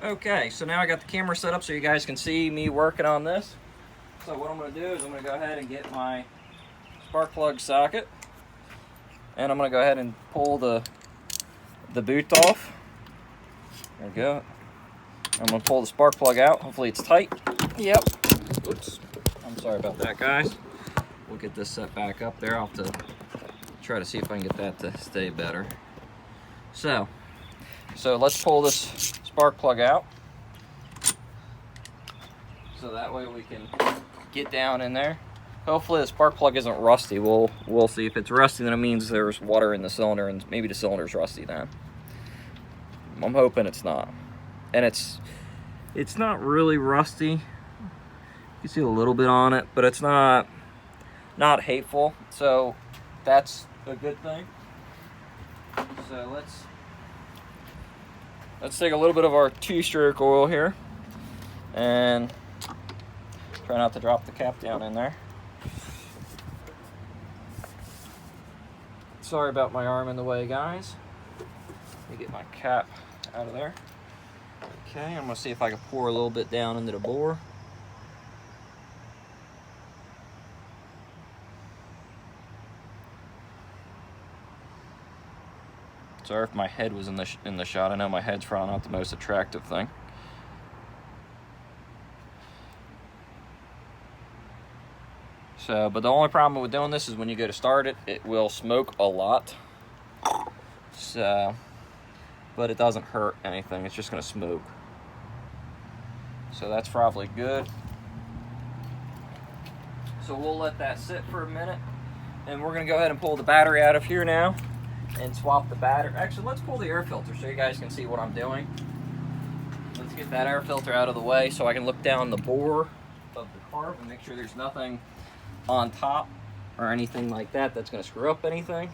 Okay, so now I got the camera set up so you guys can see me working on this. So what I'm going to do is I'm going to go ahead and get my spark plug socket, and I'm going to go ahead and pull the boot off. There we go. I'm going to pull the spark plug out. Hopefully it's tight. Yep. Oops. I'm sorry about that, guys. We'll get this set back up there. I'll have to try to see if I can get that to stay better. So let's pull this spark plug out, so that way we can get down in there. Hopefully the spark plug isn't rusty. We'll see. If it's rusty, then it means there's water in the cylinder, and maybe the cylinder's rusty then. I'm hoping it's not. And it's not really rusty. You can see a little bit on it, but it's not hateful, so that's a good thing. So let's take a little bit of our 2-stroke oil here and try not to drop the cap down in there. Sorry about my arm in the way, guys. Let me get my cap out of there. Okay, I'm gonna see if I can pour a little bit down into the bore. Sorry if my head was in the shot. I know my head's probably not the most attractive thing. So, but the only problem with doing this is when you go to start it, it will smoke a lot. So, but it doesn't hurt anything. It's just gonna smoke. So that's probably good. So we'll let that sit for a minute, and we're gonna go ahead and pull the battery out of here now and swap the battery. Actually, let's pull the air filter so you guys can see what I'm doing. Let's get that air filter out of the way so I can look down the bore of the carb and make sure there's nothing on top or anything like that that's going to screw up anything.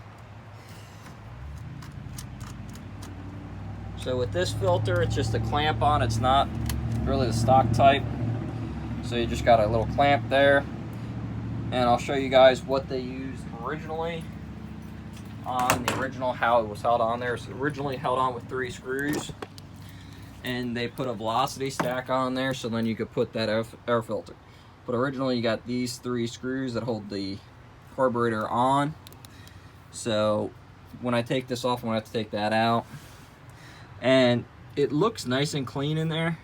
So with this filter, it's just a clamp on. It's not really the stock type. So you just got a little clamp there. And I'll show you guys what they used originally on the original, how it was held on there. So originally held on with 3 screws, and they put a velocity stack on there so then you could put that air filter. But originally you got these 3 screws that hold the carburetor on. So when I take this off, I'm gonna have to take that out. And it looks nice and clean in there.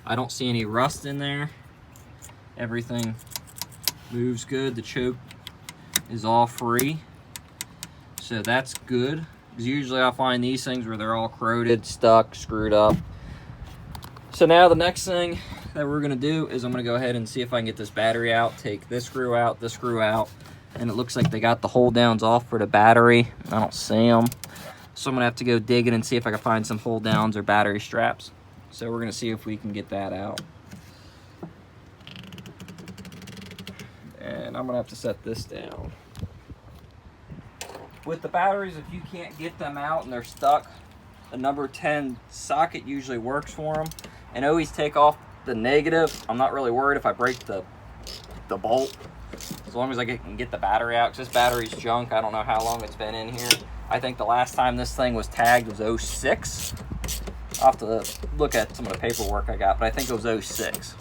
I don't see any rust in there. Everything moves good. The choke is all free. So that's good, because usually I find these things where they're all corroded, stuck, screwed up. So now the next thing that we're gonna do is I'm gonna go ahead and see if I can get this battery out, take this screw out, and it looks like they got the hold downs off for the battery. I don't see them. So I'm gonna have to go digging and see if I can find some hold downs or battery straps. So we're gonna see if we can get that out. And I'm gonna have to set this down. With the batteries, if you can't get them out and they're stuck, the number 10 socket usually works for them. And always take off the negative. I'm not really worried if I break the bolt, as long as I can get the battery out, because this battery's junk. I don't know how long it's been in here. I think the last time this thing was tagged was 06. I'll have to look at some of the paperwork I got, but I think it was 06.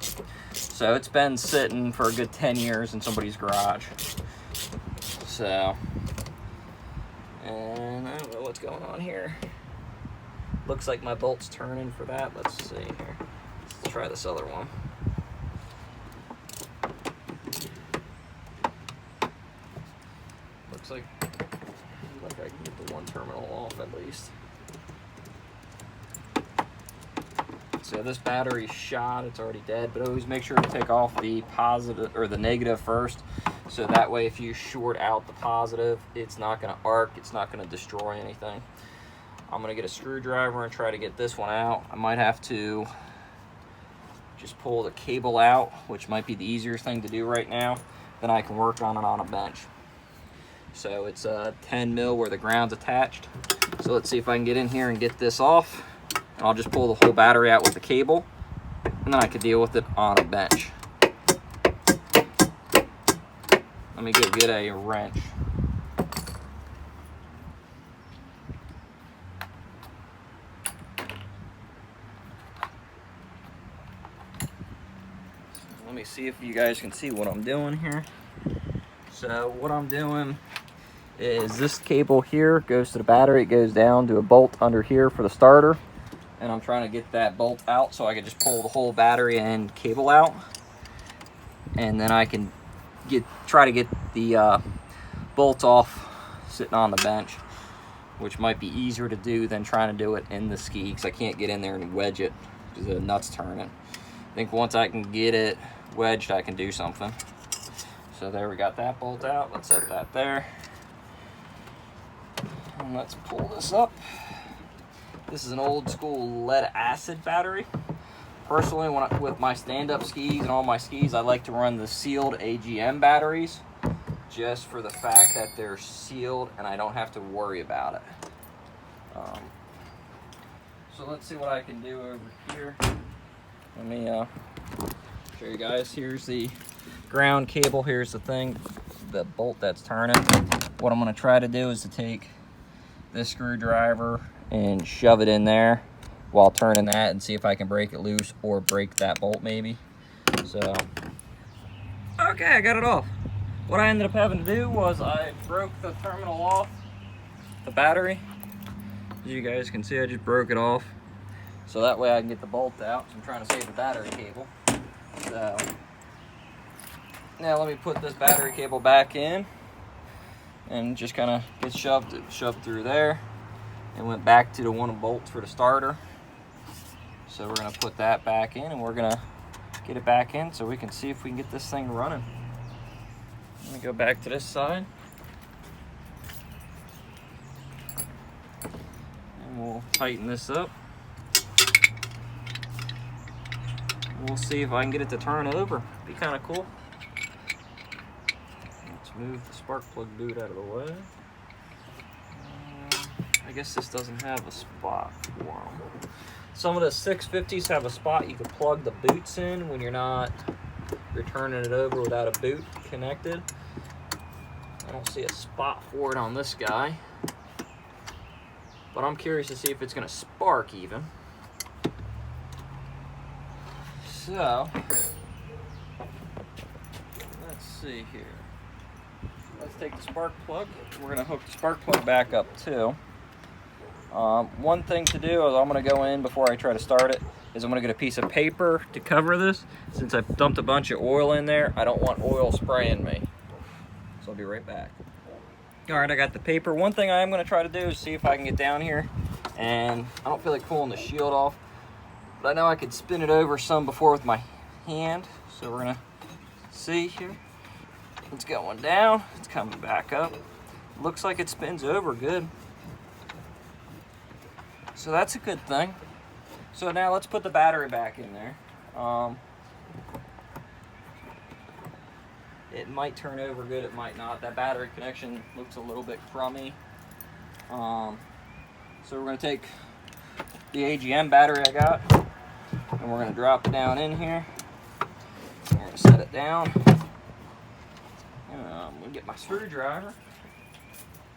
So it's been sitting for a good 10 years in somebody's garage. So, and I don't know what's going on here. Looks like my bolt's turning for that. Let's see here. Let's try this other one. Looks like I can get the one terminal off at least. So this battery's shot, it's already dead, but always make sure to take off the positive or the negative first. So that way if you short out the positive, it's not gonna arc, it's not gonna destroy anything. I'm gonna get a screwdriver and try to get this one out. I might have to just pull the cable out, which might be the easier thing to do right now. Then I can work on it on a bench. So it's a 10 mil where the ground's attached. So let's see if I can get in here and get this off. And I'll just pull the whole battery out with the cable, and then I could deal with it on a bench. Let me go get a wrench. let me see if you guys can see what I'm doing here. So what I'm doing is this cable here goes to the battery. It goes down to a bolt under here for the starter. And I'm trying to get that bolt out so I can just pull the whole battery and cable out. And then I can try to get the bolt off sitting on the bench, which might be easier to do than trying to do it in the ski, because I can't get in there and wedge it because the nut's turning. I think once I can get it wedged, I can do something. So there, we got that bolt out. Let's set that there. And let's pull this up. This is an old school lead acid battery. Personally, with my stand-up skis and all my skis, I like to run the sealed AGM batteries, just for the fact that they're sealed and I don't have to worry about it. So let's see what I can do over here. Let me show you guys. Here's the ground cable. Here's the thing, the bolt that's turning. What I'm going to try to do is to take this screwdriver and shove it in there while turning that and see if I can break it loose or break that bolt maybe. So, okay, I got it off. What I ended up having to do was I broke the terminal off the battery. As you guys can see, I just broke it off. So that way I can get the bolt out. So I'm trying to save the battery cable. So, now let me put this battery cable back in and just kind of get shoved through there. And went back to the one bolt for the starter. So we're gonna put that back in and we're gonna get it back in so we can see if we can get this thing running. Let me go back to this side. And we'll tighten this up. We'll see if I can get it to turn over. Be kind of cool. Let's move the spark plug boot out of the way. I guess this doesn't have a spot for them. Some of the 650s have a spot you can plug the boots in when you're turning it over without a boot connected. I don't see a spot for it on this guy, but I'm curious to see if it's going to spark even. So, let's see here. Let's take the spark plug. We're going to hook the spark plug back up too. One thing to do is I'm going to go in before I try to start it is I'm going to get a piece of paper to cover this. Since I've dumped a bunch of oil in there, I don't want oil spraying me. So I'll be right back. Alright, I got the paper. One thing I am going to try to do is see if I can get down here. And I don't feel like pulling the shield off, but I know I could spin it over some before with my hand. So we're going to see here. It's going down. It's coming back up. Looks like it spins over good. So that's a good thing. So now let's put the battery back in there. It might turn over good, it might not. That battery connection looks a little bit crummy. So we're going to take the AGM battery I got, and we're going to drop it down in here. We're going to set it down. I'm going to get my screwdriver,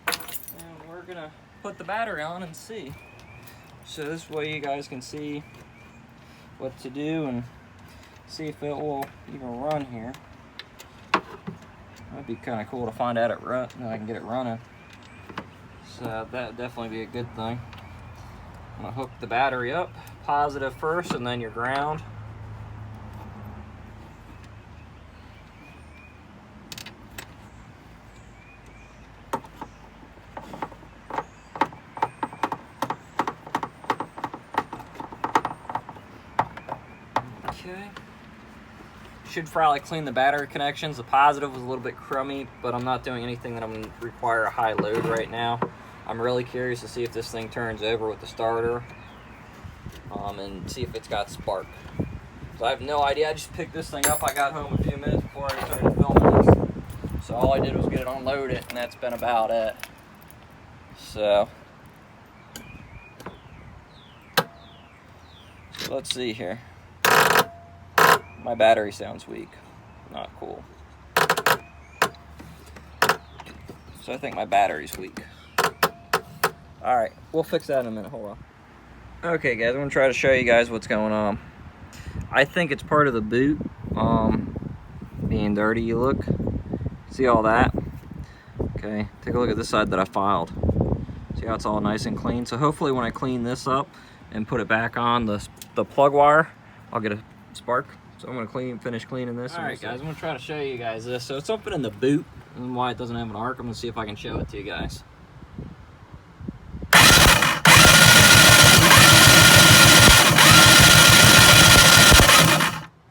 and we're going to put the battery on and see. So this way you guys can see what to do and see if it will even run here. That'd be kind of cool to find out and I can get it running. So that'd definitely be a good thing. I'm gonna hook the battery up, positive first and then your ground. Okay. Should probably clean the battery connections. The positive was a little bit crummy, but I'm not doing anything that I'm going to require a high load right now. I'm really curious to see if this thing turns over with the starter and see if it's got spark. So I have no idea. I just picked this thing up. I got home a few minutes before I started filming this. So all I did was get it unloaded, and that's been about it. So let's see here. My battery sounds weak. Not cool. So I think my battery's weak. Alright, we'll fix that in a minute. Hold on. Okay guys, I'm going to try to show you guys what's going on. I think it's part of the boot. being dirty. You look, see all that? Okay, take a look at this side that I filed. See how it's all nice and clean? So hopefully when I clean this up and put it back on the plug wire, I'll get a spark. So I'm gonna finish cleaning this. All right, guys, I'm gonna try to show you guys this. So it's open in the boot, and why it doesn't have an arc, I'm gonna see if I can show it to you guys.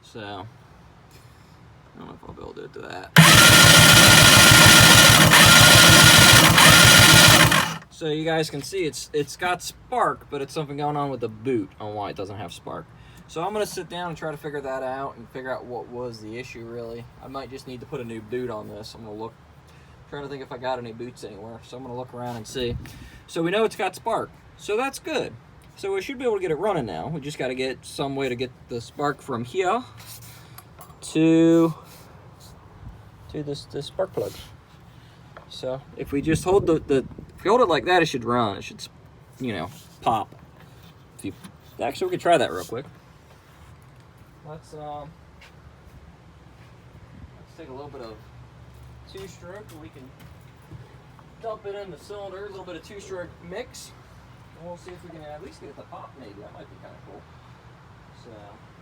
So, I don't know if I'll be able to do it to that. So you guys can see it's got spark, but it's something going on with the boot on why it doesn't have spark. So I'm gonna sit down and try to figure that out and figure out what was the issue really. I might just need to put a new boot on this. I'm gonna trying to think if I got any boots anywhere. So I'm gonna look around and see. So we know it's got spark, so that's good. So we should be able to get it running now. We just gotta get some way to get the spark from here to this spark plug. So if we just hold if we hold it like that, it should run. It should, you know, pop. Actually, we could try that real quick. Let's take a little bit of 2-stroke, and we can dump it in the cylinder. A little bit of 2-stroke mix, and we'll see if we can at least get it to pop. Maybe that might be kind of cool. So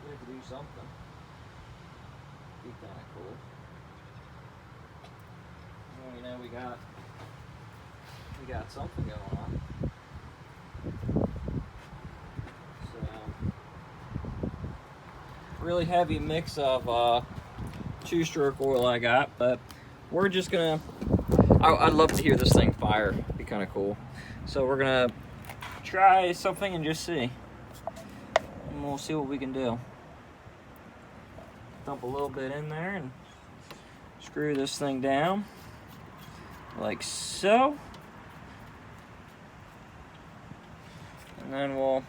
we have to do something. Be kind of cool. Well, you know, we got something going on. Really heavy mix of 2-stroke oil I got, but we're just gonna, I'd love to hear this thing fire. It'd be kind of cool. So we're gonna try something and just see, and we'll see what we can do. Dump a little bit in there and screw this thing down like so, and then we'll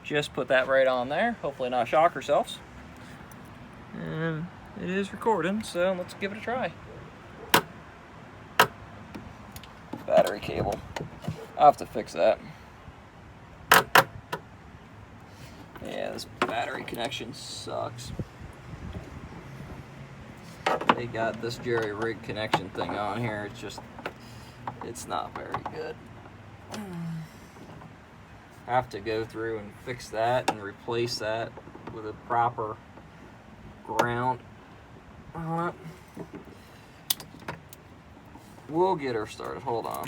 just put that right on there, hopefully not shock ourselves. And it is recording, so let's give it a try. Battery cable. I'll have to fix that. Yeah, this battery connection sucks. They got this jerry rig connection thing on here. It's not very good. Have to go through and fix that and replace that with a proper ground on it. We'll get her started. Hold on.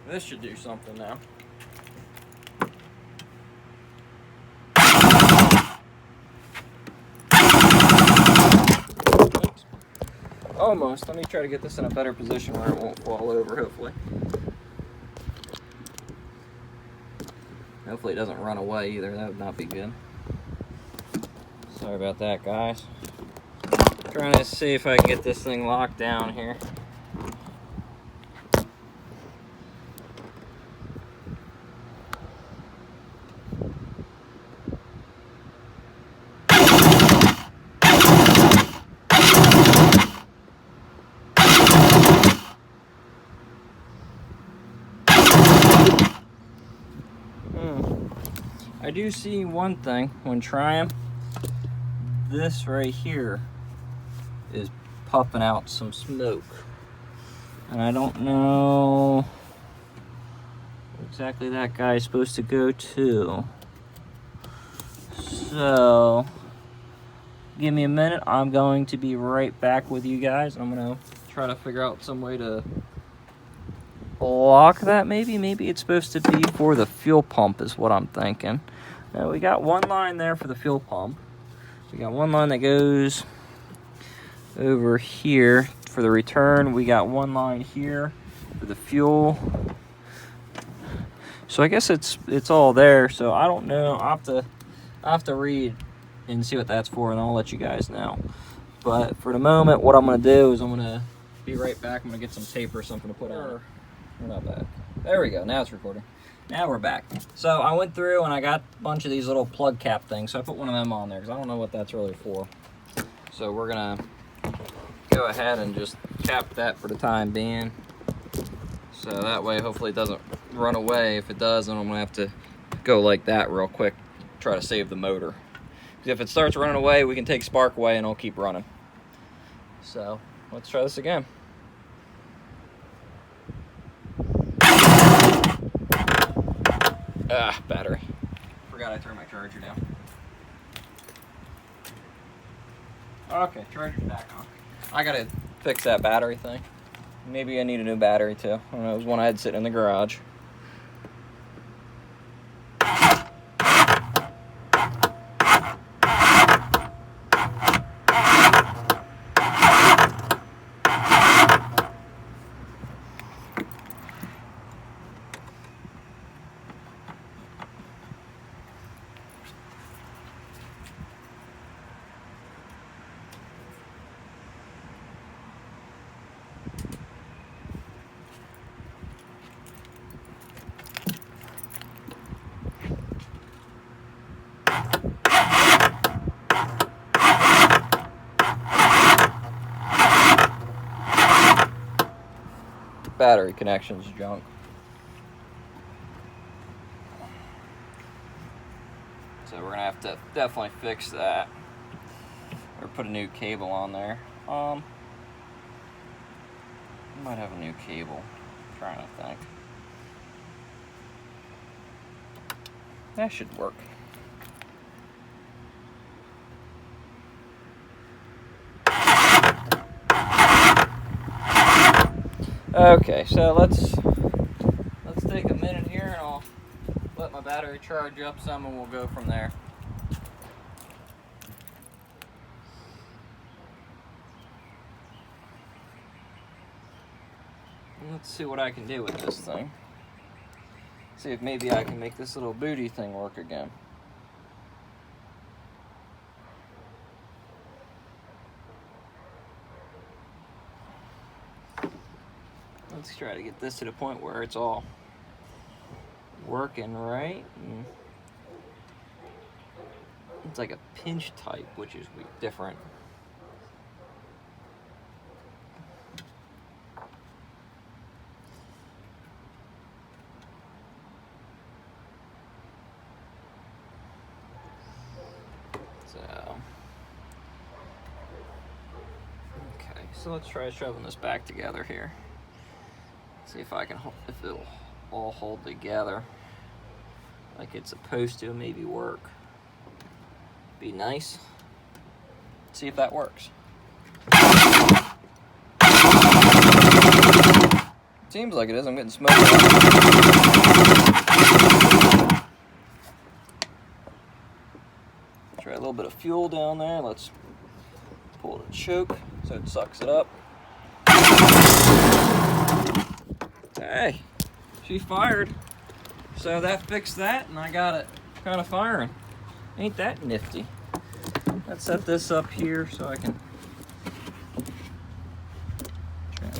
This should do something now. Oops. Almost. Let me try to get this in a better position where it won't fall over, hopefully. Hopefully it doesn't run away either. That would not be good. Sorry about that, guys. Trying to see if I can get this thing locked down here. I do see one thing when trying. This right here is puffing out some smoke, and I don't know exactly that guy's supposed to go to. So give me a minute. I'm going to be right back with you guys. I'm gonna try to figure out some way to block that. Maybe it's supposed to be for the fuel pump is what I'm thinking. Now we got one line there for the fuel pump. We got one line that goes over here for the return. We got one line here for the fuel. So I guess it's all there. So I don't know. I'll have to read and see what that's for, and I'll let you guys know. But for the moment, what I'm gonna do is I'm gonna be right back. I'm gonna get some tape or something to put on. We're not back. There we go. Now it's recording. Now we're back. So I went through and I got a bunch of these little plug cap things. So I put one of them on there because I don't know what that's really for. So we're gonna go ahead and just cap that for the time being. So that way, hopefully it doesn't run away. If it does, then I'm gonna have to go like that real quick try to save the motor. Because if it starts running away, we can take spark away and it'll keep running. So let's try this again. Ah, battery. Forgot I turned my charger down. Okay, charger's back on. I gotta fix that battery thing. Maybe I need a new battery too. I don't know, it was one I had sitting in the garage. Battery connection's junk. So we're gonna have to definitely fix that. Or put a new cable on there. I might have a new cable. I'm trying to think. That should work. Okay, so let's take a minute here and I'll let my battery charge up some and we'll go from there. Let's see what I can do with this thing. See if maybe I can make this little booty thing work again. Let's try to get this to the point where it's all working right. And it's like a pinch type, which is different. So let's try shoving this back together here. See if I can, if it'll all hold together like it's supposed to, maybe work. Be nice. See if that works. Seems like it is. I'm getting smoke. Try a little bit of fuel down there. Let's pull the choke so it sucks it up. Hey, she fired. So that fixed that, and I got it kind of firing. Ain't that nifty? Let's set this up here so I can...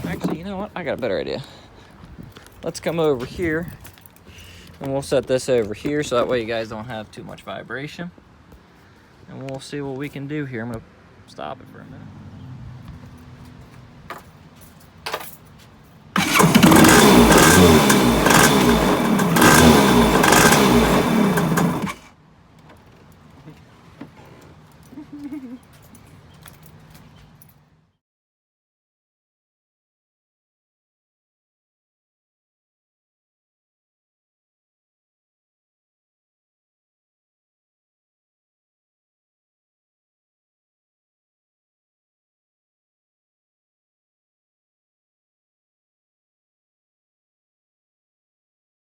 Actually, you know what? I got a better idea. Let's come over here, and we'll set this over here so that way you guys don't have too much vibration. And we'll see what we can do here. I'm going to stop it for a minute.